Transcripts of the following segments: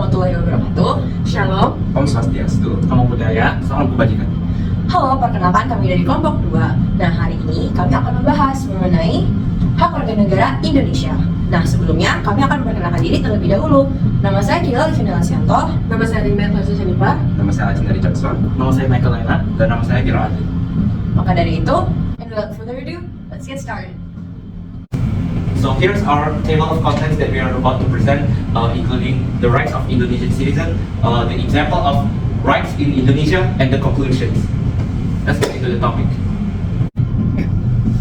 warahmatullahi wabarakatuh. Shalom. Om Swastiastu. Namo Buddhaya. Salam kebajikan. Halo, perkenalkan kami dari kelompok 2. Nah, hari ini kami akan membahas mengenai hak warga negara Indonesia. Nah, sebelumnya kami akan memperkenalkan diri terlebih dahulu. Nama saya Kila Livina Lasianto. Nama saya Rinda Klasya Shanifah. Nama saya Ajin Jackson. Nama saya Michael Lena. Dan nama saya Kira Adi. Maka dari itu, and without further ado, let's get started. So here's our table of contents that we are about to present, including the rights of Indonesian citizens, the example of rights in Indonesia, and the conclusions. Let's get into the topic.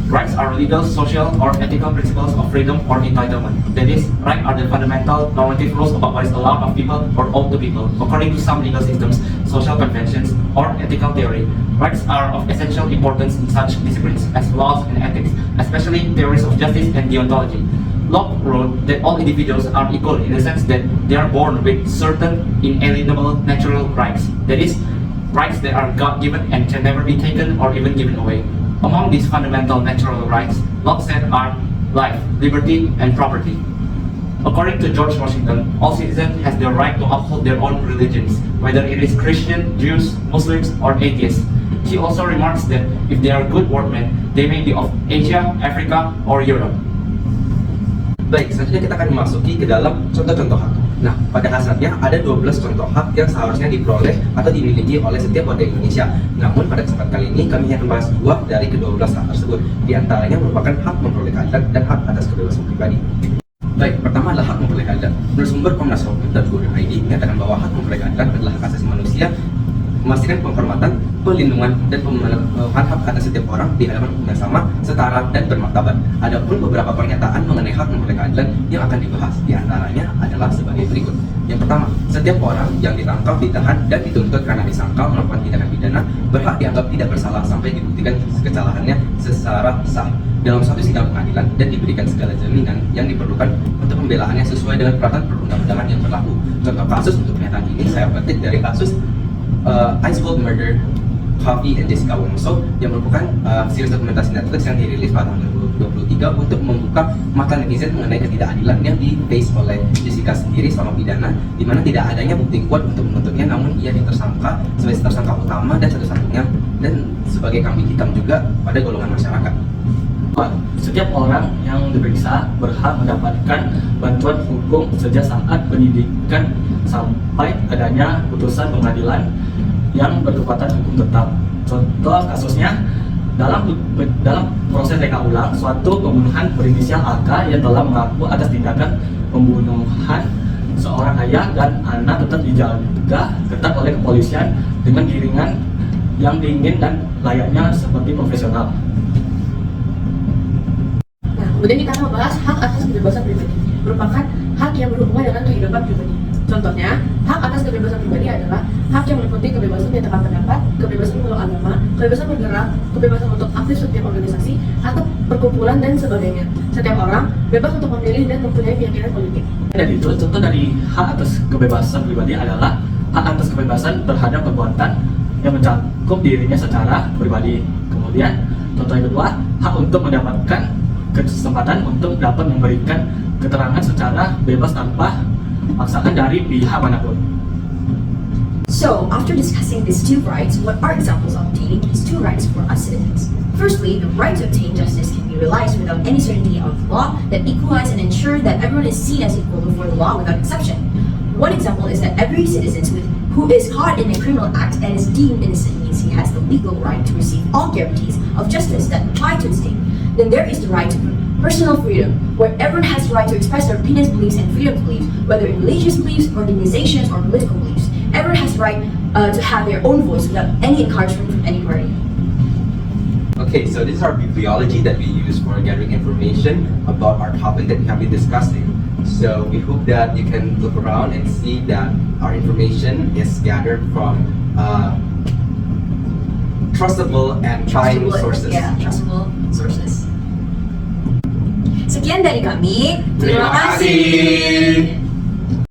Rights are legal, social, or ethical principles of freedom or entitlement. That is, rights are the fundamental normative rules about what is allowed of people or owed to people, according to some legal systems, social conventions, or ethical theory. Rights are of essential importance in such disciplines as laws and ethics, especially theories of justice and deontology. Locke wrote that all individuals are equal in the sense that they are born with certain inalienable natural rights. That is, rights that are God-given and can never be taken or even given away. Among these fundamental natural rights, Locke said are life, liberty, and property. According to George Washington, all citizens have the right to uphold their own religions, whether it is Christian, Jews, Muslims, or atheists. He also remarks that if they are good workmen, they may be of Asia, Africa, or Europe. Baik, selanjutnya kita akan memasuki ke dalam contoh-contoh hak. Nah, pada hasratnya ada 12 contoh hak yang seharusnya diperoleh atau dimiliki oleh setiap warga Indonesia. Namun pada kesempatan kali ini kami hanya membahas 2 dari ke-12 hak tersebut. Di antaranya merupakan hak memperoleh keadilan dan hak atas kebebasan pribadi. Baik, pertama adalah hak memperoleh keadilan. Menurut sumber Komnas.go.id menyatakan bahwa hak memperoleh keadilan adalah hak asasi manusia, memastikan penghormatan, pelindungan, dan pemenuhan hak atas setiap orang di hadapan hukum yang sama, setara, dan bermartabat. Adapun beberapa pernyataan mengenai hak memperoleh keadilan yang akan dibahas, di antaranya adalah sebagai berikut. Yang pertama, setiap orang yang ditangkap, ditahan, dan dituntut karena disangka melakukan tindakan pidana berhak dianggap tidak bersalah sampai dibuktikan kesalahannya secara sah dalam suatu sidang pengadilan dan diberikan segala jaminan yang diperlukan untuk pembelaannya sesuai dengan peraturan perundang-undangan yang berlaku. Contoh kasus untuk pernyataan ini saya petik dari kasus Ice Cold Murder Harvey and Jessica Wongso yang merupakan series dokumentasi Netflix yang dirilis pada tahun 2023 untuk membuka mata netizen mengenai ketidakadilan yang di-face oleh Jessica sendiri selama pidana, di mana tidak adanya bukti kuat untuk menuntutnya, namun ia ditersangka sebagai tersangka utama dan satu-satunya dan sebagai kambing hitam juga pada golongan masyarakat. Setiap orang yang diperiksa berhak mendapatkan bantuan hukum sejak saat penyidikan sampai adanya putusan pengadilan yang berkekuatan hukum tetap. Contoh kasusnya, dalam proses reka ulang suatu pembunuhan berinisial AK yang telah mengaku atas tindakan pembunuhan seorang ayah dan anak tetap dijaga ketat oleh kepolisian dengan giringan yang dingin dan layaknya seperti profesional. Nah, kemudian kita akan membahas hak atas kebebasan pribadi, merupakan hak yang berhubungan dengan kehidupan pribadi. Contohnya, hak atas kebebasan pribadi adalah hak yang meliputi kebebasan menyatakan pendapat, kebebasan memeluk agama, kebebasan bergerak, kebebasan untuk aktif setiap organisasi atau perkumpulan dan sebagainya. Setiap orang bebas untuk memilih dan mempunyai keyakinan politik. Dan itu contoh dari hak atas kebebasan pribadi adalah hak atas kebebasan terhadap perbuatan yang mencakup dirinya secara pribadi. Kemudian contoh yang kedua, hak untuk mendapatkan kesempatan untuk dapat memberikan keterangan secara bebas tanpa paksaan dari pihak manapun. So, after discussing these two rights, what are examples of obtaining these two rights for us citizens? Firstly, the right to obtain justice can be realized without any certainty of law that equalize and ensure that everyone is seen as equal before the law without exception. One example is that every citizen who is caught in a criminal act and is deemed innocent means he has the legal right to receive all guarantees of justice that apply to his state. Then there is the right to personal freedom, where everyone has the right to express their opinions, beliefs, and freedom of belief, whether in religious beliefs, organizations, or political beliefs. Everyone has the right to have their own voice without any encouragement from any party. Okay, so this is our bibliology that we use for gathering information about our topic that we have been discussing. So we hope that you can look around and see that our information is gathered from trustable and tried sources. Yeah, trustable sources. Sekian dari kami. Terima kasih.